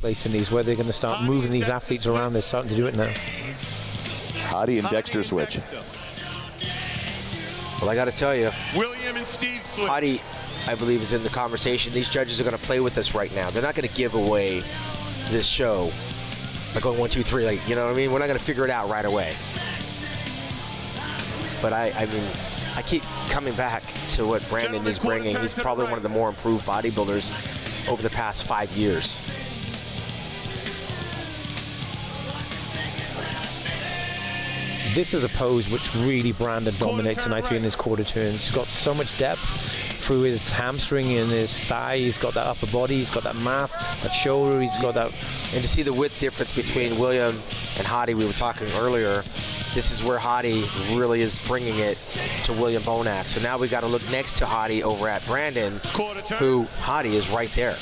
place in these, where they're going to start moving these athletes around. They're starting to do it now. Hadi and Dexter switch. Well, I got to tell you, William and Steve switch. Hadi, I believe, is in the conversation. These judges are going to play with us right now. They're not going to give away this show by going 1, 2, 3. Like, you know what I mean? We're not going to figure it out right away. But I mean, I keep coming back to what Brandon is bringing. He's probably one of the more improved bodybuilders over the past 5 years. This is a pose which really Brandon dominates tonight in his quarter turns. He's got so much depth through his hamstring and his thigh. He's got that upper body, he's got that mass, that shoulder, he's got that. And to see the width difference between William and Hadi, we were talking earlier, this is where Hadi really is bringing it to William Bonac. So now we got to look next to Hadi over at Brandon, who Hadi is right there.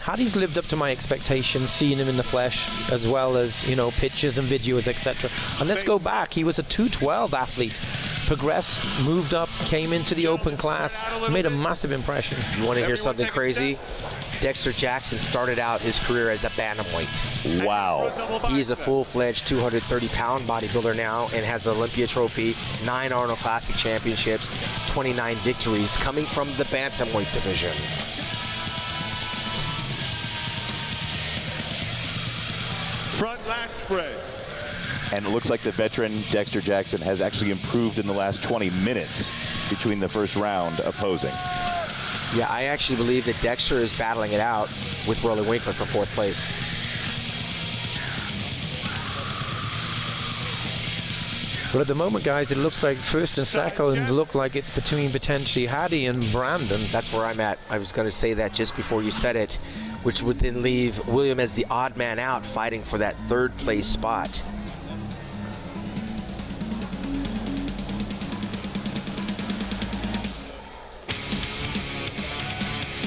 Hadi's lived up to my expectations, seeing him in the flesh, as well as, you know, pictures and videos, etc. And let's go back. He was a 212 athlete. Progressed, moved up, came into the open class, made a massive impression. You want to hear something crazy? Dexter Jackson started out his career as a bantamweight. Wow. He is a full-fledged 230-pound bodybuilder now and has the Olympia trophy, 9 Arnold Classic championships, 29 victories, coming from the bantamweight division. Front lat spread. And it looks like the veteran Dexter Jackson has actually improved in the last 20 minutes between the first round of posing. Yeah, I actually believe that Dexter is battling it out with Rolly Winkler for 4th place. But at the moment, guys, it looks like first and second look like it's between potentially Hadi and Brandon. That's where I'm at. I was going to say that just before you said it, which would then leave William as the odd man out, fighting for that 3rd place spot.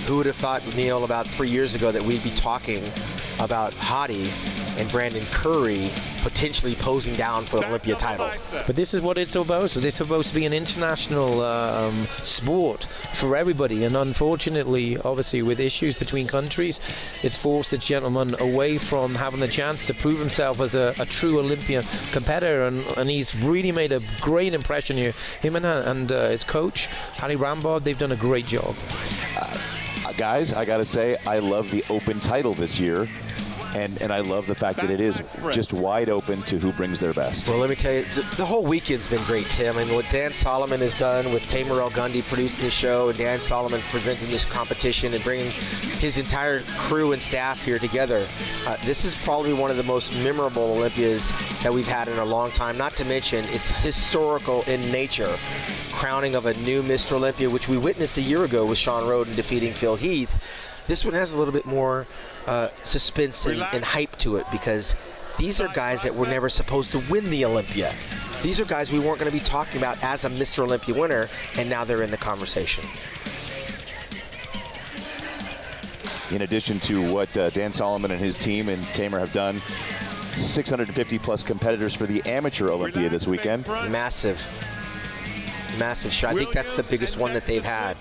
Who would have thought, Neil, about 3 years ago that we'd be talking about Hadi and Brandon Curry potentially posing down for the Olympia title? But this is what it's supposed to be. It's supposed to be an international sport for everybody, and unfortunately, obviously, with issues between countries, it's forced the gentleman away from having the chance to prove himself as a true Olympia competitor, and he's really made a great impression here. Him and his coach, Harry Rambod, they've done a great job. Guys, I gotta say, I love the open title this year, and I love the fact that it is just wide open to who brings their best. Well, let me tell you, the whole weekend's been great, Tim. I mean, what Dan Solomon has done with Tamer El Gundy producing the show, and Dan Solomon presenting this competition and bringing his entire crew and staff here together. This is probably one of the most memorable Olympias that we've had in a long time, not to mention it's historical in nature. Crowning of a new Mr. Olympia, which we witnessed a year ago with Sean Roden defeating Phil Heath. This one has a little bit more suspense and hype to it, because these are guys that were never supposed to win the Olympia. These are guys we weren't going to be talking about as a Mr. Olympia winner, and now they're in the conversation. In addition to what Dan Solomon and his team and Tamer have done, 650 plus competitors for the amateur Olympia this weekend. Massive show. I think that's the biggest one that they've had.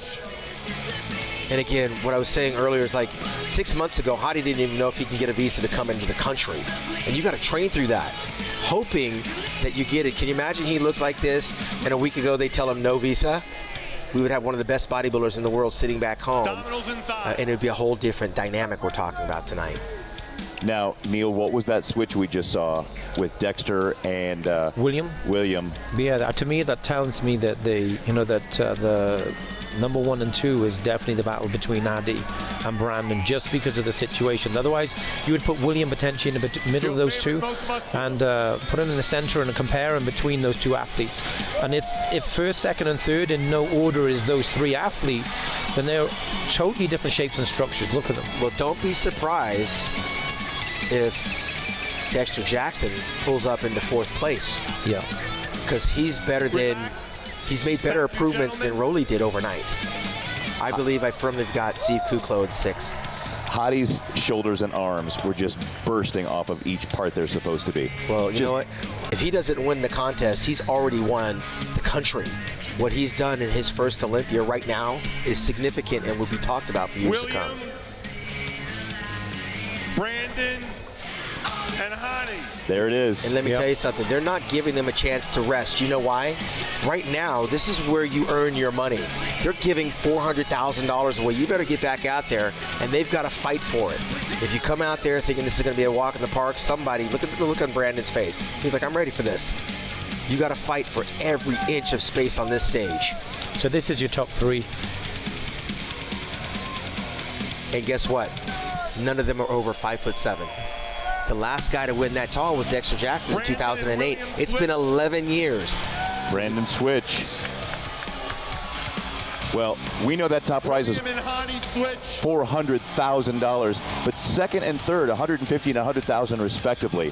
And again, what I was saying earlier is, like, 6 months ago, Hadi didn't even know if he can get a visa to come into the country. And you got to train through that, hoping that you get it. Can you imagine he looked like this, and a week ago they tell him no visa? We would have one of the best bodybuilders in the world sitting back home. And it would be a whole different dynamic we're talking about tonight. Now, Neil, what was that switch we just saw with Dexter and William? Yeah, to me that tells me that the number 1 and 2 is definitely the battle between Hadi and Brandon, just because of the situation. Otherwise, you would put William potentially in the middle of those two and put him in the center and compare him between those two athletes. And if first, second, and third in no order is those 3 athletes, then they're totally different shapes and structures. Look at them. Well, don't be surprised if Dexter Jackson pulls up into 4th place. Yeah. Because he's made better improvements than Rolly did overnight. I believe I firmly got Steve Kuklo in 6th. Hadi's shoulders and arms were just bursting off of each part they're supposed to be. Well, you know what? If he doesn't win the contest, he's already won the country. what he's done in his first Olympia right now is significant and will be talked about for years to come. Brandon, and Hani. There it is. And let me tell you something, they're not giving them a chance to rest. You know why? Right now, this is where you earn your money. They're giving $400,000 away. You better get back out there, and they've got to fight for it. If you come out there thinking this is going to be a walk in the park, somebody, look at the look on Brandon's face. He's like, I'm ready for this. You got to fight for every inch of space on this stage. So this is your top 3. And guess what? None of them are over 5'7". The last guy to win that tall was Dexter Jackson in 2008. It's been 11 years. Brandon Switch. Well, we know that top prize is $400,000, but second and third, $150,000 and $100,000 respectively.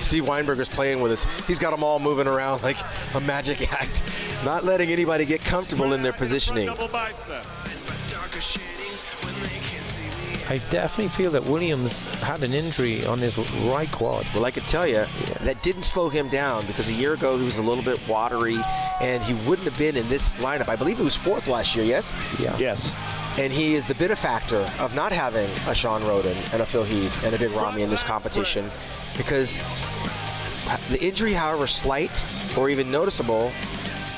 Steve Weinberger's playing with us. He's got them all moving around like a magic act, not letting anybody get comfortable in their positioning. I definitely feel that Williams had an injury on his right quad. Well, I can tell you, that didn't slow him down because a year ago he was a little bit watery and he wouldn't have been in this lineup. I believe he was 4th last year, yes? Yeah. Yes. And he is the benefactor of not having a Sean Roden and a Phil Heath and a Big Ramy in this competition, because the injury, however slight or even noticeable,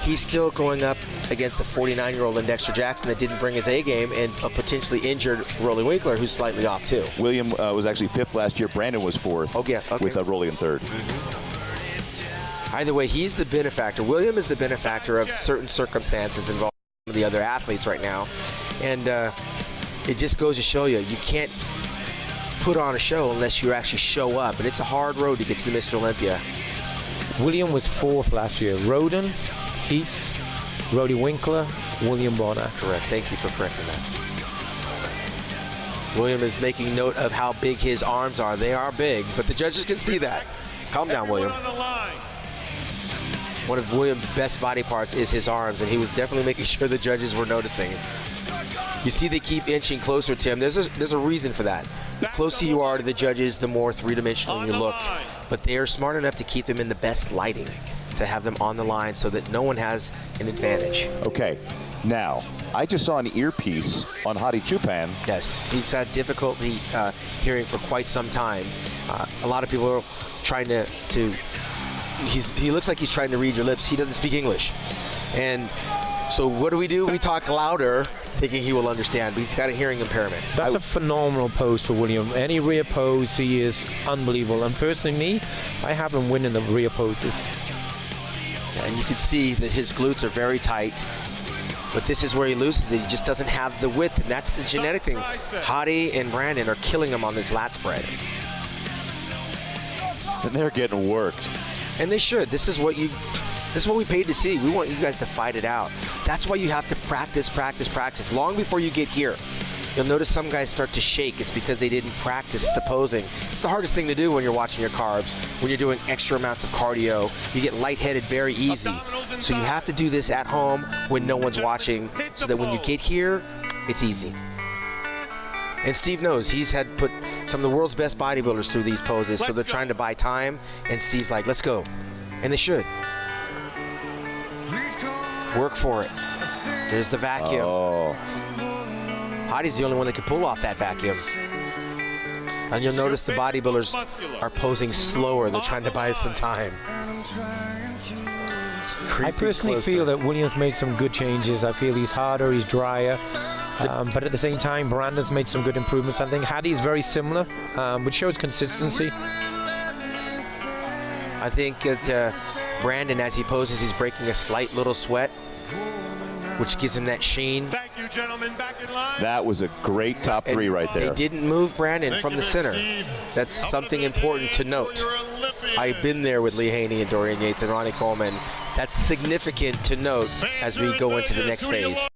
he's still going up against a 49-year-old in Dexter Jackson that didn't bring his A game and a potentially injured Rolly Winkler who's slightly off too. William was actually 5th last year. Brandon was 4th. Okay. With Rolly in 3rd. Either way, he's the benefactor. William is the benefactor of certain circumstances involving the other athletes right now. And it just goes to show you, you can't put on a show unless you actually show up. And it's a hard road to get to Mr. Olympia. William was 4th last year. Roden, Heath, Rolly Winkler, William Bonner. Correct. Thank you for correcting that. William is making note of how big his arms are. They are big, but the judges can see that. Calm down, William. One of William's best body parts is his arms, and he was definitely making sure the judges were noticing. You see they keep inching closer, Tim. There's a reason for that. The closer you are to the judges, the more three-dimensional you look. But they are smart enough to keep them in the best lighting, to have them on the line so that no one has an advantage. Okay, now, I just saw an earpiece on Hadi Chupan. Yes, he's had difficulty hearing for quite some time. A lot of people are trying to he looks like he's trying to read your lips. He doesn't speak English. And so what do? We talk louder, thinking he will understand, but he's got a hearing impairment. That's a phenomenal pose for William. Any rear pose, he is unbelievable. And personally, me, I have him winning the rear poses. And you can see that his glutes are very tight. But this is where he loses it. He just doesn't have the width, and that's the genetic thing. Hadi and Brandon are killing him on this lat spread. And they're getting worked. And they should. This is what we paid to see. We want you guys to fight it out. That's why you have to practice, practice, practice. Long before you get here, you'll notice some guys start to shake. It's because they didn't practice the posing. It's the hardest thing to do when you're watching your carbs. When you're doing extra amounts of cardio, you get lightheaded very easy. So you have to do this at home when no one's watching, so that when you get here, it's easy. And Steve knows. He's had put some of the world's best bodybuilders through these poses, so they're trying to buy time, and Steve's like, let's go. And they should. Work for it. There's the vacuum. Oh. Hadi's the only one that can pull off that vacuum. And you'll notice the bodybuilders are posing slower. They're trying to buy some time. I personally feel that Williams made some good changes. I feel he's harder, he's drier. But at the same time, Brandon's made some good improvements. I think Hadi's very similar, which shows consistency. I think that Brandon, as he poses, he's breaking a slight little sweat, which gives him that sheen. Thank you, gentlemen. Back in line. That was a great top 3 right there. They didn't move Brandon from the center. That's something important to note. I've been there with Lee Haney and Dorian Yates and Ronnie Coleman. That's significant to note as we go into the next phase.